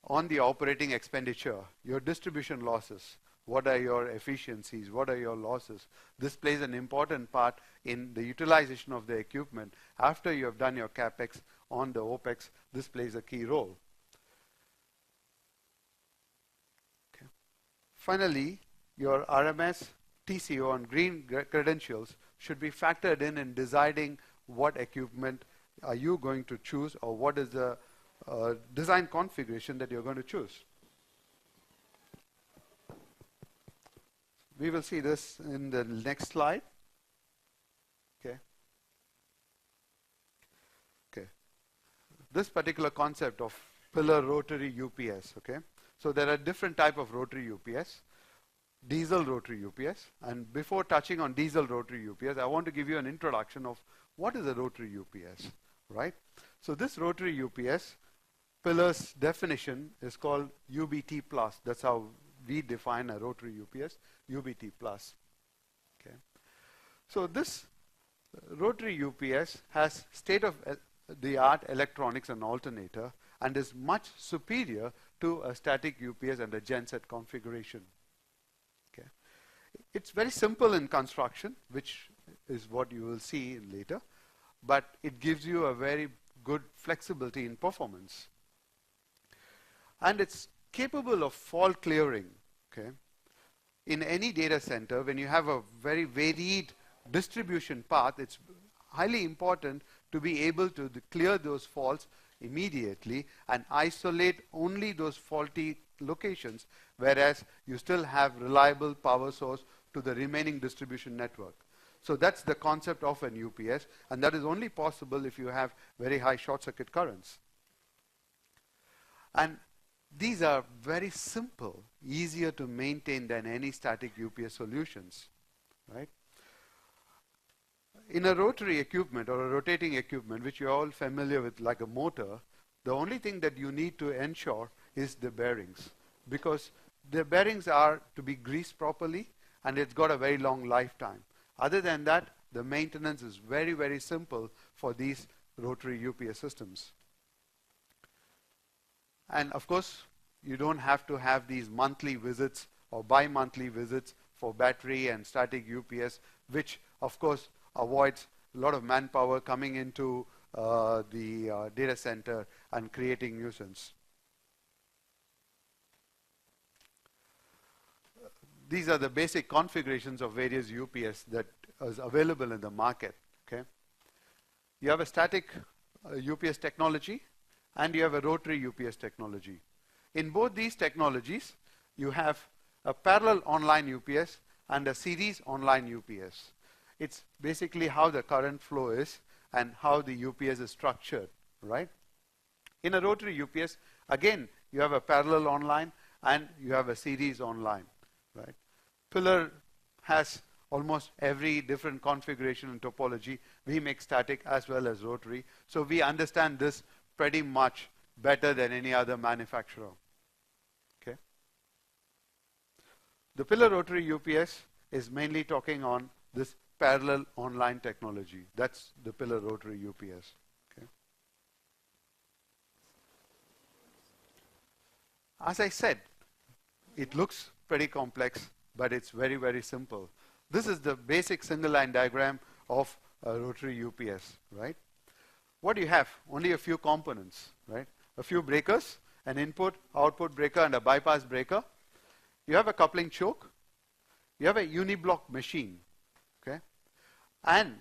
on the operating expenditure, your distribution losses, what are your efficiencies, what are your losses. This plays an important part in the utilization of the equipment. After you have done your CapEx on the OpEx, this plays a key role. Okay. Finally, your RMS, TCO, and green credentials should be factored in deciding what equipment are you going to choose, or what is the design configuration that you're going to choose. We will see this in the next slide. Okay. Okay. This particular concept of pillar rotary UPS. Okay. So there are different type of rotary UPS. Diesel rotary UPS. And before touching on diesel rotary UPS, I want to give you an introduction of what is a rotary UPS, right? So this rotary UPS pillar's definition is called UBT plus. That's how we define a rotary UPS, UBT plus. Okay. So this rotary UPS has state-of-the-art electronics and alternator and is much superior to a static UPS and a genset configuration. Okay. It's very simple in construction, which is what you will see later, but it gives you a very good flexibility in performance. And it's capable of fault clearing. Okay. In any data center, when you have a very varied distribution path, it's highly important to be able to clear those faults immediately and isolate only those faulty locations, whereas you still have reliable power source to the remaining distribution network. So that's the concept of an UPS, and that is only possible if you have very high short circuit currents. And these are very simple, easier to maintain than any static UPS solutions, right? In a rotary equipment or a rotating equipment, which you're all familiar with like a motor, the only thing that you need to ensure is the bearings, because the bearings are to be greased properly and it's got a very long lifetime. Other than that, the maintenance is very, very simple for these rotary UPS systems. And of course, you don't have to have these monthly visits or bi-monthly visits for battery and static UPS, which of course avoids a lot of manpower coming into the data center and creating nuisance. These are the basic configurations of various UPS that is available in the market. Okay, you have a static UPS technology and you have a rotary UPS technology. In both these technologies, you have a parallel online UPS and a series online UPS. It's basically how the current flow is and how the UPS is structured, right? In a rotary UPS, again, you have a parallel online and you have a series online, right? Pillar has almost every different configuration and topology. We make static as well as rotary, so we understand this pretty much better than any other manufacturer. Okay. The pillar rotary UPS is mainly talking on this parallel online technology. That's the pillar rotary UPS. Okay. As I said, it looks pretty complex, but it's very, very simple. This is the basic single line diagram of a rotary UPS, right? What do you have? Only a few components, right? A few breakers, an input, output breaker, and a bypass breaker. You have a coupling choke. You have a uniblock machine, okay? And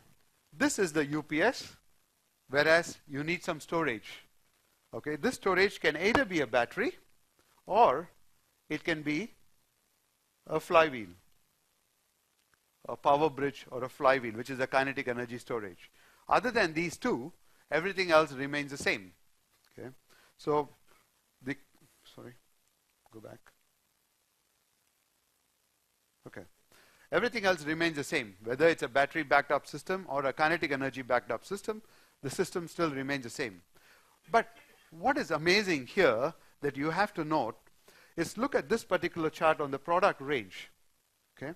this is the UPS, whereas you need some storage, okay? This storage can either be a battery or it can be a flywheel, a power bridge or a flywheel, which is a kinetic energy storage. Other than these two, everything else remains the same. Okay, so go back. Okay, everything else remains the same. Whether it's a battery backed up system or a kinetic energy backed up system, the system still remains the same. But what is amazing here that you have to note is look at this particular chart on the product range. Okay,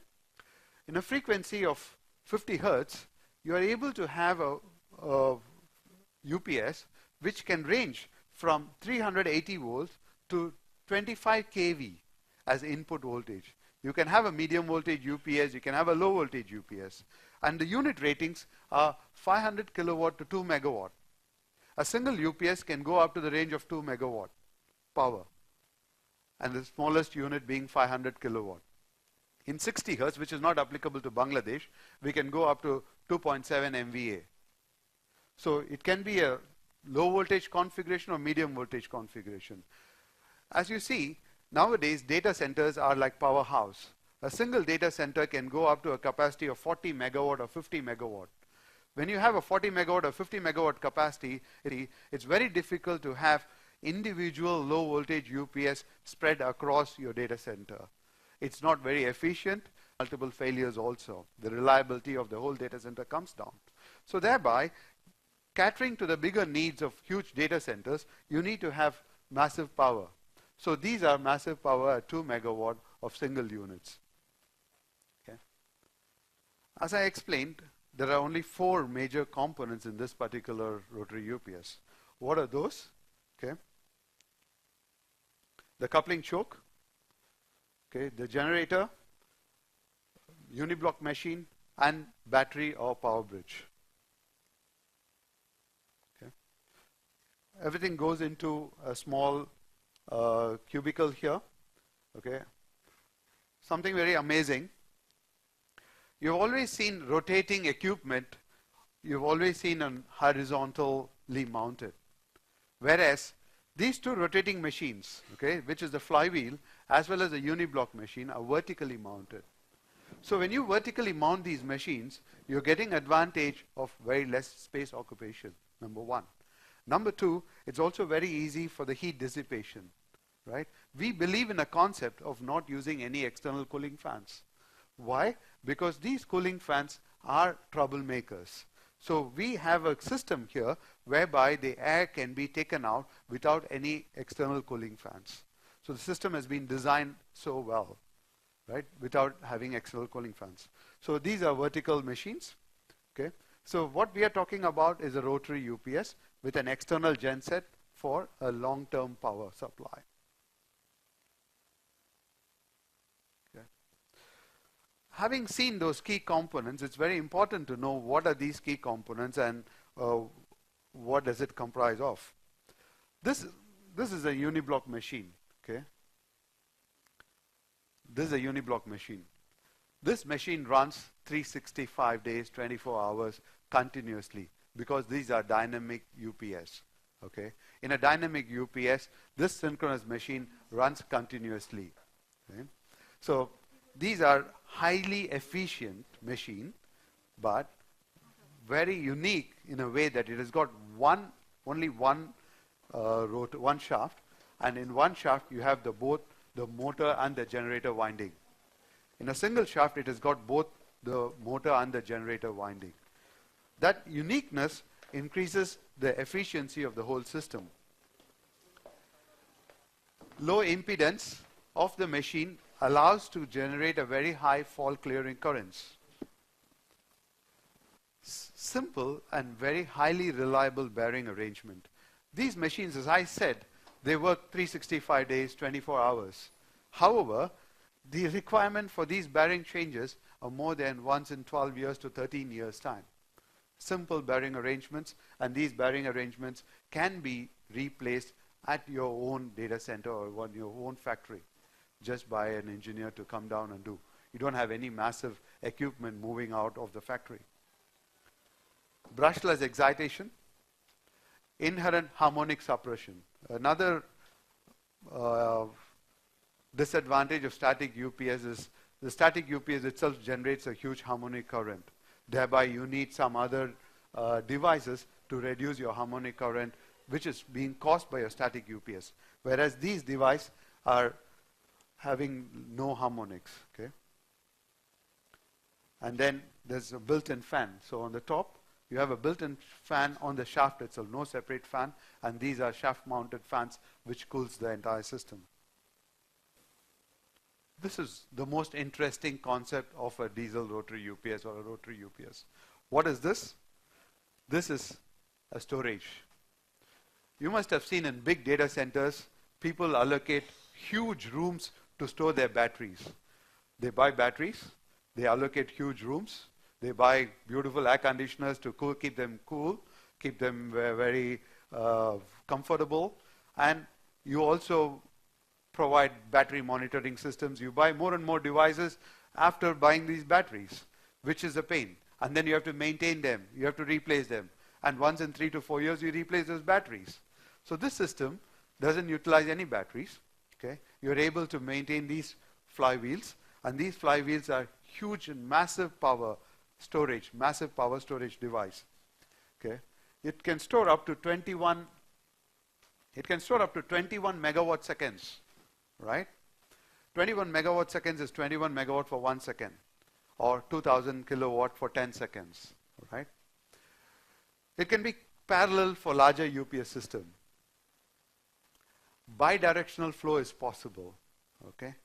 in a frequency of 50 hertz, you are able to have a UPS which can range from 380 volts to 25 kV as input voltage. You can have a medium voltage UPS, you can have a low voltage UPS. And the unit ratings are 500 kilowatt to 2 megawatt. A single UPS can go up to the range of 2 megawatt power, and the smallest unit being 500 kilowatt. In 60 hertz, which is not applicable to Bangladesh, we can go up to 2.7 MVA. So it can be a low voltage configuration or medium voltage configuration. As you see, nowadays data centers are like powerhouse. A single data center can go up to a capacity of 40 megawatt or 50 megawatt. When you have a 40 megawatt or 50 megawatt capacity, it's very difficult to have individual low voltage UPS spread across your data center. It's not very efficient. Multiple failures also. The reliability of the whole data center comes down. So thereby, catering to the bigger needs of huge data centers, you need to have massive power. So these are massive power at 2 megawatt of single units. Okay. As I explained, there are only 4 major components in this particular rotary UPS. What are those? Okay. The coupling choke, okay, the generator, uniblock machine, and battery or power bridge. Okay. Everything goes into a small cubicle here. Okay. Something very amazing. You've always seen rotating equipment, you've always seen on horizontally mounted. Whereas these 2 rotating machines, okay, which is the flywheel as well as the uniblock machine, are vertically mounted. So when you vertically mount these machines, you're getting advantage of very less space occupation, number 1. Number 2, it's also very easy for the heat dissipation, right? We believe in a concept of not using any external cooling fans. Why? Because these cooling fans are troublemakers. So we have a system here whereby the air can be taken out without any external cooling fans. So the system has been designed so well, right, without having external cooling fans. So these are vertical machines. Okay. So what we are talking about is a rotary UPS with an external genset for a long-term power supply. Okay. Having seen those key components, it's very important to know what are these key components and what does it comprise of. This is a uniblock machine. Okay. This is a uniblock machine. This machine runs 365 days, 24 hours continuously because these are dynamic UPS. Okay. In a dynamic UPS, this synchronous machine runs continuously. Okay. So these are highly efficient machine, but very unique in a way that it has got only one shaft, and in one shaft you have both the motor and the generator winding. In a single shaft, it has got both the motor and the generator winding. That uniqueness increases the efficiency of the whole system. Low impedance of the machine allows to generate a very high fault clearing currents. Simple and very highly reliable bearing arrangement. These machines, as I said, they work 365 days, 24 hours. However, the requirement for these bearing changes are more than once in 12 years to 13 years time. Simple bearing arrangements, and these bearing arrangements can be replaced at your own data center or your own factory just by an engineer to come down and do. You don't have any massive equipment moving out of the factory. Brushless excitation, inherent harmonic suppression. Another disadvantage of static UPS is the static UPS itself generates a huge harmonic current. Thereby you need some other devices to reduce your harmonic current, which is being caused by a static UPS. Whereas these devices are having no harmonics. Okay? And then there's a built-in fan. So on the top, you have a built-in fan on the shaft itself, no separate fan, and these are shaft-mounted fans which cools the entire system. This is the most interesting concept of a diesel rotary UPS or a rotary UPS. What is this? This is a storage. You must have seen in big data centers, people allocate huge rooms to store their batteries. They buy batteries, they allocate huge rooms, they buy beautiful air conditioners to keep them cool, keep them very comfortable, and you also provide battery monitoring systems. You buy more and more devices after buying these batteries, which is a pain. And then you have to maintain them, you have to replace them. And once in 3 to 4 years, you replace those batteries. So this system doesn't utilize any batteries. Okay? You're able to maintain these flywheels, and these flywheels are huge and massive power storage device. Okay? It can store up to 21 megawatt seconds, right? 21 megawatt seconds is 21 megawatt for 1 second, or 2000 kilowatt for 10 seconds, right? It can be parallel for larger UPS system. Bidirectional flow is possible, okay?